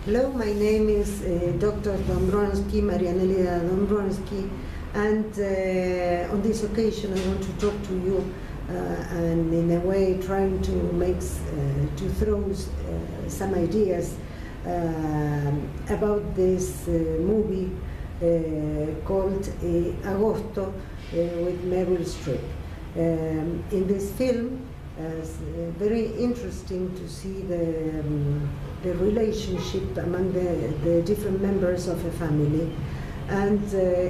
Hello, my name is Dr. Dombrowski, Marianelida Dombrowski, and on this occasion I want to talk to you and in a way trying to throw some ideas about this movie called Agosto with Meryl Streep. In this film, it's very interesting to see the relationship among the different members of a family, and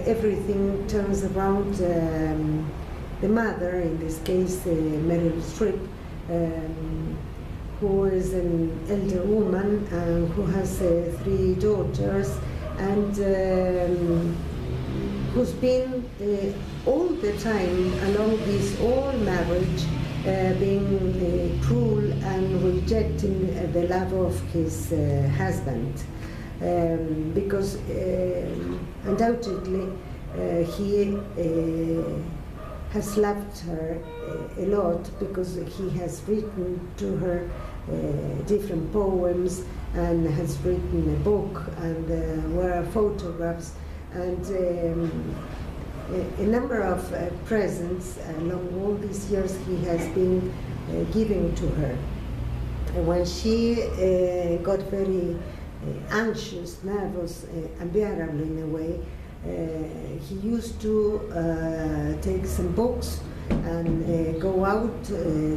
everything turns around the mother, in this case Meryl Streep, who is an elder woman and who has 3 daughters, and who's been all the time along this whole marriage being cruel and rejecting the love of his husband, because undoubtedly he has loved her a lot, because he has written to her different poems and has written a book, and there are photographs and a number of presents along all these years he has been giving to her. And when she got very anxious, nervous, unbearable in a way, he used to take some books and go out to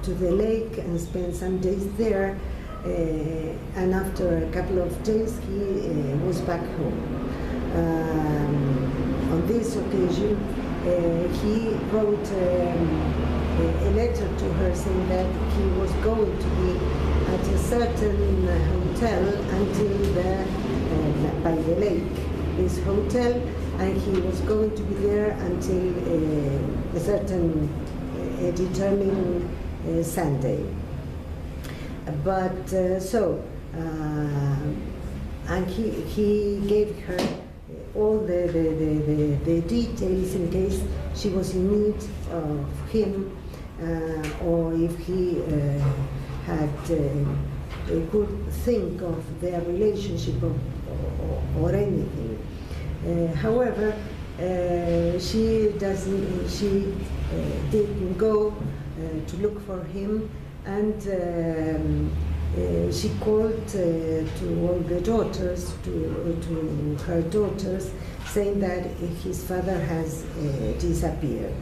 the lake and spend some days there, and after a couple of days he was back home. On this occasion, he wrote a letter to her saying that he was going to be at a certain hotel until by the lake, this hotel, and he was going to be there until a certain determined Sunday. But and he gave her all the details in case she was in need of him, or if he could think of their relationship or anything. However, she didn't go to look for him, and she called to all the daughters, to her daughters, saying that his father has disappeared.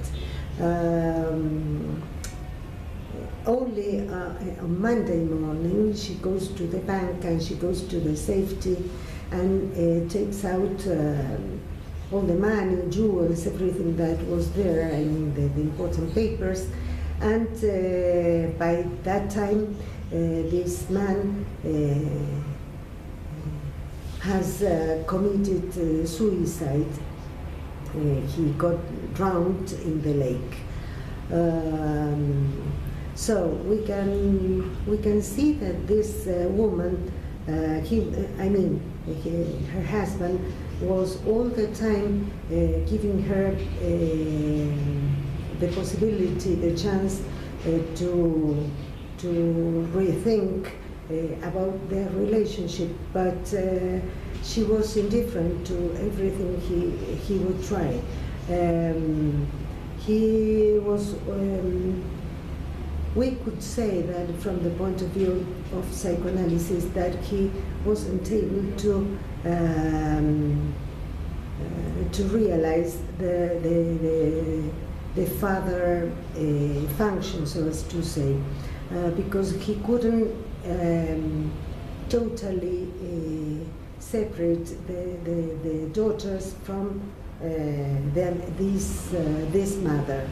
Only on Monday morning she goes to the bank and she goes to the safety and takes out all the money, jewels, everything that was there, and the important papers. And by that time, this man has committed suicide. He got drowned in the lake. So we can see that this woman, her husband, was all the time giving her the possibility, the chance to rethink about their relationship, but she was indifferent to everything he would try. He was, we could say that from the point of view of psychoanalysis, that he wasn't able to realize the father function, so as to say, because he couldn't totally separate the daughters from this mother.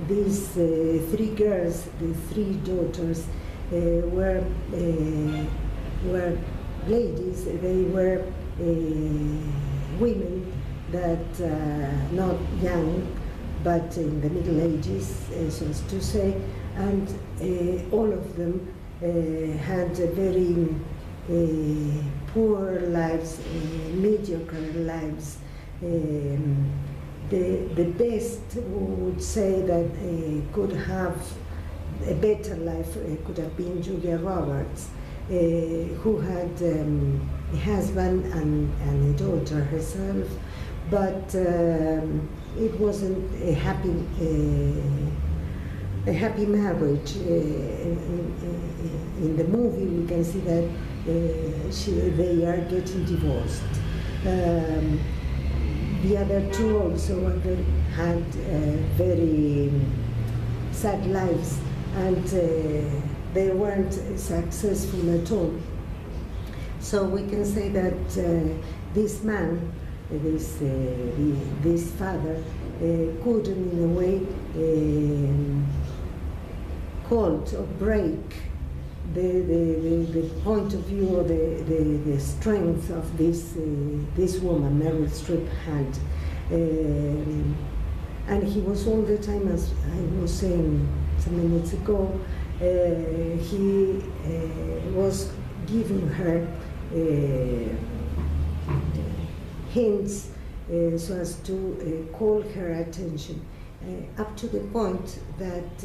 These 3 girls, the 3 daughters, were ladies. They were women that not young, but in the Middle Ages, so as to say, and all of them had very poor lives, mediocre lives. The best would say that could have a better life could have been Julia Roberts, who had a husband and a daughter herself, but it wasn't a happy marriage. In the movie, we can see that they are getting divorced. The other two also had very sad lives, and they weren't successful at all. So we can say that this man, this father, could in a way hold or break the point of view or the strength of this woman Meryl Streep had. And he was all the time, as I was saying some minutes ago, he was giving her hints so as to call her attention, up to the point that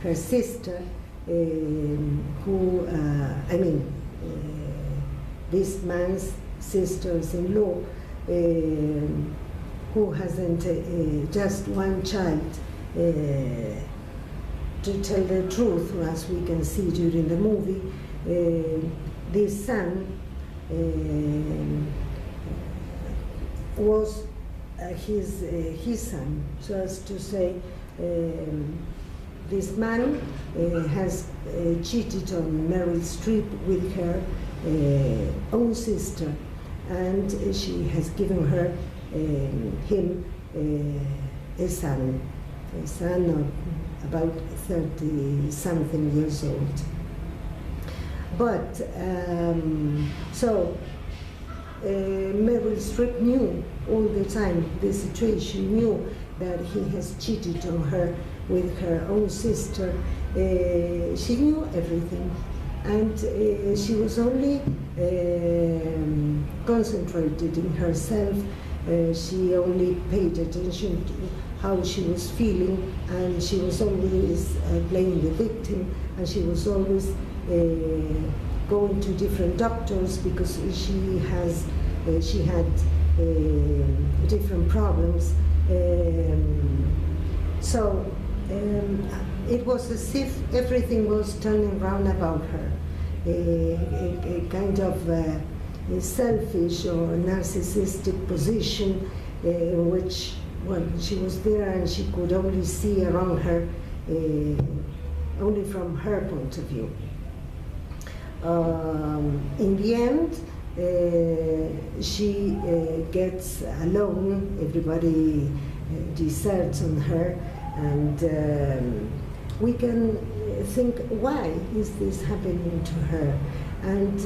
her sister, this man's sisters-in-law, who hasn't just one child, to tell the truth, as we can see during the movie, this son was his son, so as to say, this man has cheated on Meryl Streep with her own sister, and she has given her him a son of about 30-something years old. But Meryl Streep knew all the time the situation, knew that he has cheated on her with her own sister. She knew everything, and she was only concentrated in herself. She only paid attention to how she was feeling, and she was always playing the victim, and she was always going to different doctors because she had different problems. It was as if everything was turning round about her, a kind of a selfish or narcissistic position in which she was there and she could only see around her only from her point of view. In the end, she gets alone, everybody deserts on her, and we can think, why is this happening to her? And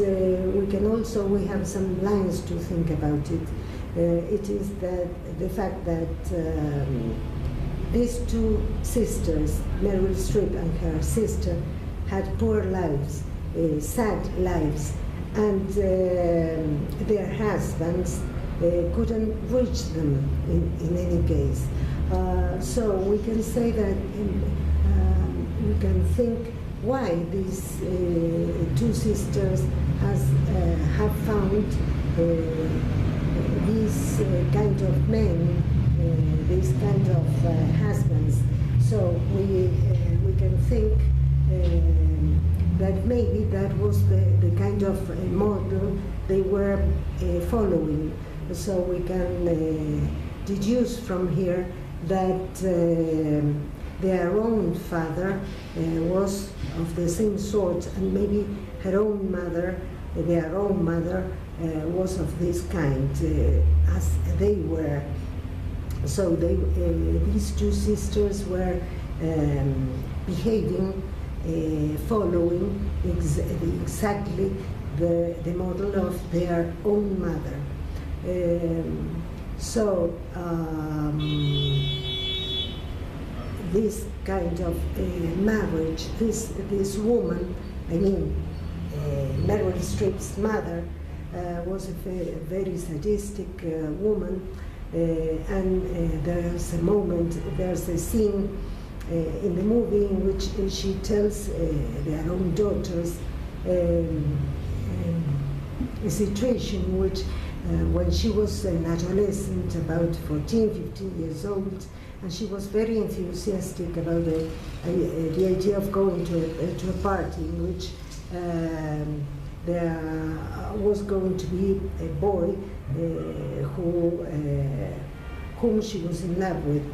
we have some lines to think about it. It is that the fact that these two sisters, Meryl Streep and her sister, had poor lives, sad lives, and their husbands couldn't reach them in any case. So we can say that we can think why these two sisters have found these kind of men, these kind of husbands. So we can think that maybe that was the kind of model they were following. So we can deduce from here that their own father was of the same sort, and maybe their own mother was of this kind, as they were. So these two sisters were behaving, following exactly the model of their own mother. This kind of marriage, this woman, Meryl Streep's mother, was a very sadistic woman, and there's a scene in the movie, in which she tells their own daughters a situation in which when she was an adolescent, about 14, 15 years old, and she was very enthusiastic about the idea of going to a party in which there was going to be a boy whom she was in love with.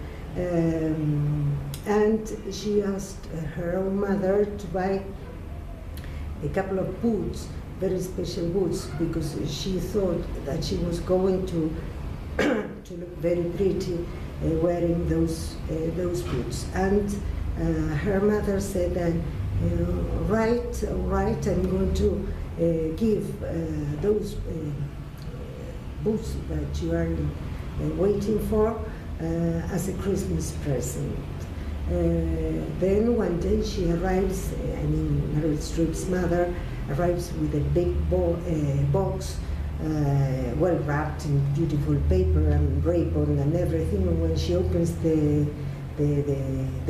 And she asked her own mother to buy a couple of boots, very special boots, because she thought that she was going to to look very pretty wearing those boots. And her mother said, right, I'm going to give those boots that you are waiting for as a Christmas present. Then one day she arrives, Meryl Streep's mother arrives with a big box, well wrapped in beautiful paper and ribbon and everything. And when she opens the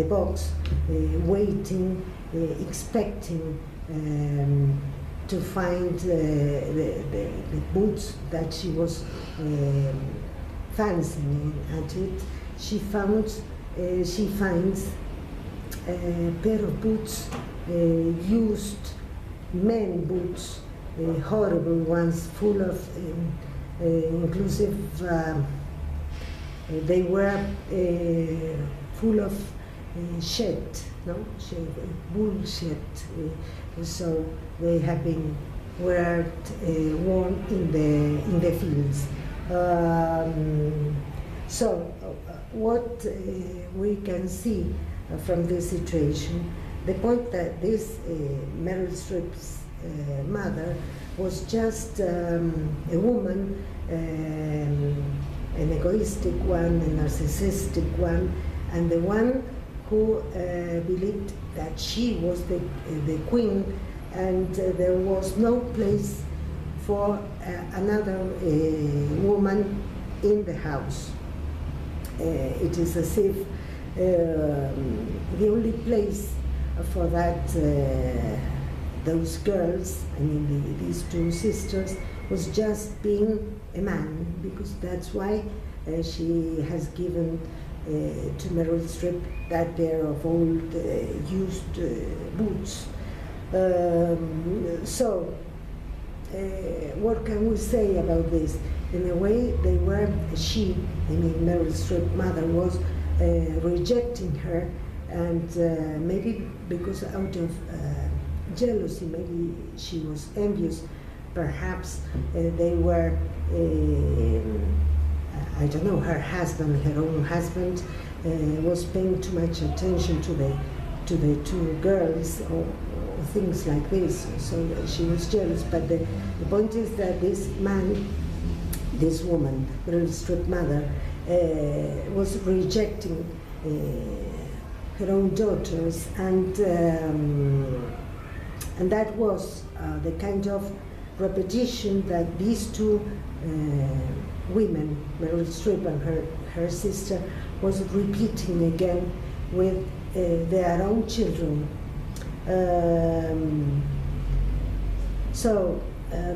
box, waiting, expecting to find the boots that she was fancying at it, she finds a pair of boots, used men boots, horrible ones, full of inclusive. They were full of bullshit. So they have been worn in the fields. What we can see from this situation, the point that this Meryl Streep's mother was just a woman, an egoistic one, a narcissistic one, and the one who believed that she was the queen, and there was no place for another woman in the house. It is as if the only place for that those girls, these two sisters, was just being a man, because that's why she has given to Meryl Streep that pair of old used boots. What can we say about this? In a way, Meryl Streep's mother was rejecting her, and maybe because out of jealousy, maybe she was envious. Perhaps they were, I don't know, her own husband, was paying too much attention to the two girls, or things like this. So she was jealous. But the point is that this woman, Meryl Streep's mother, was rejecting her own daughters, and that was the kind of repetition that these two women, Meryl Streep and her sister, was repeating again with their own children.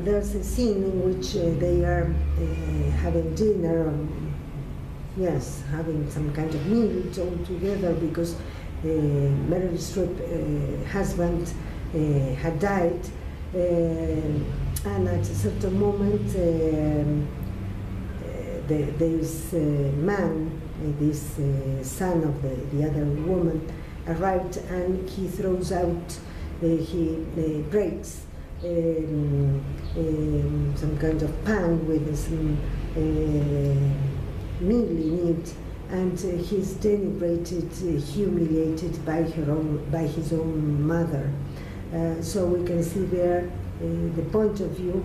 There's a scene in which they are having dinner, having some kind of meal all together, because Meryl Streep's husband had died, and at a certain moment this man, this son of the other woman, arrived, and he throws out, he breaks some kind of pan with some meal in it, and he's denigrated, humiliated by his own mother. So we can see there the point of view.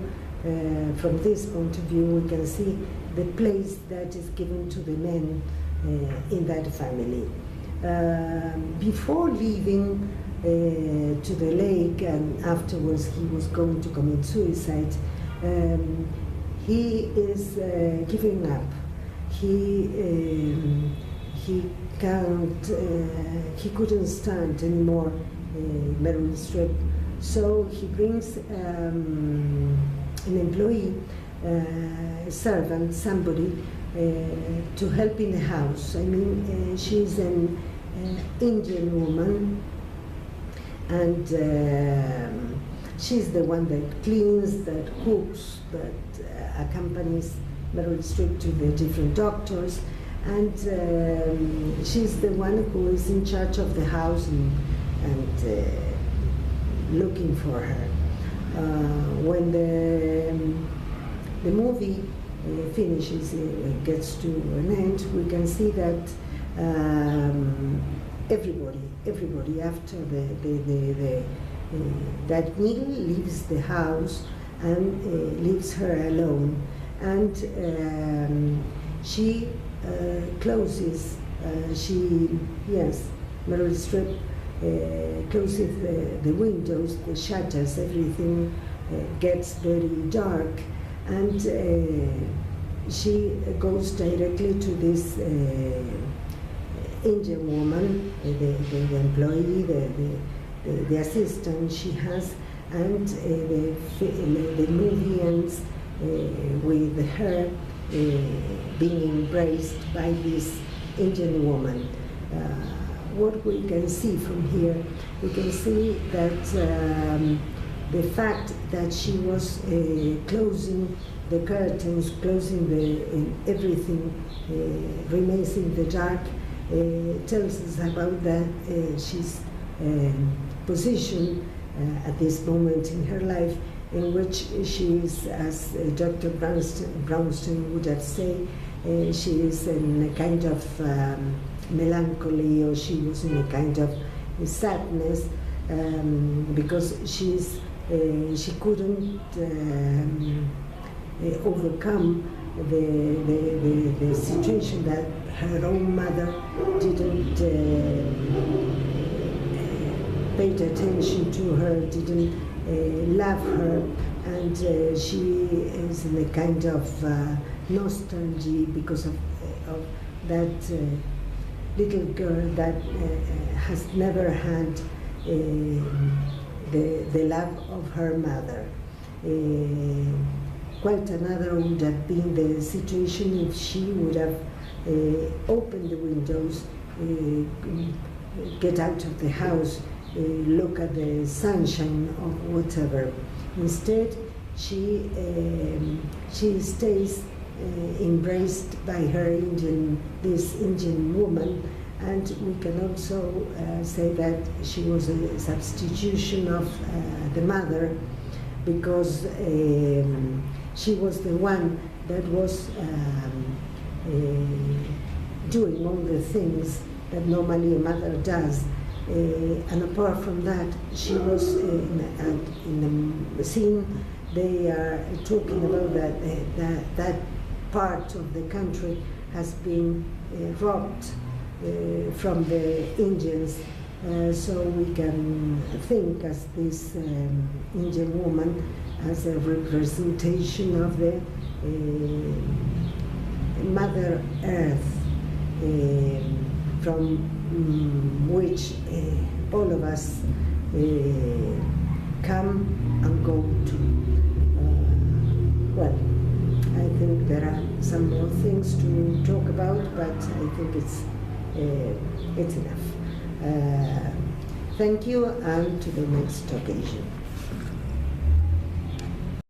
From this point of view, we can see the place that is given to the men in that family. Before leaving to the lake, and afterwards he was going to commit suicide, he is giving up. He he couldn't stand anymore Meryl Streep. So he brings an employee, servant, somebody to help in the house. I mean, she's an Indian woman, and she's the one that cleans, that cooks, that accompanies Meryl Streep to the different doctors, and she's the one who is in charge of the house and looking for her. When the movie finishes, gets to an end, we can see that everybody after that meal leaves the house and leaves her alone, and she closes. Meryl Streep closes the windows, the shutters, everything gets very dark, and she goes directly to this Indian woman, the employee, the assistant she has, and the movie ends with her being embraced by this Indian woman. What we can see from here, we can see that the fact that she was closing the curtains, closing everything remains in the dark, tells us about that she's position at this moment in her life, in which she is, as Dr. Brownstein would have said, she is in a kind of melancholy, or she was in a kind of sadness, because she couldn't overcome the situation that her own mother didn't paid attention to her, didn't love her, and she is in a kind of nostalgia because of that little girl that has never had the love of her mother. Quite another would have been the situation if she would have opened the windows, get out of the house, look at the sunshine or whatever. Instead, she stays embraced by her this Indian woman, and we can also say that she was a substitution of the mother, because she was the one that was doing all the things that normally a mother does. And apart from that, she was in the scene. They are talking about that part of the country has been robbed from the Indians. So we can think as this Indian woman as a representation of the Mother Earth, from which all of us come and go to. Well, I think there are some more things to talk about, but I think it's enough. Thank you, and to the next occasion.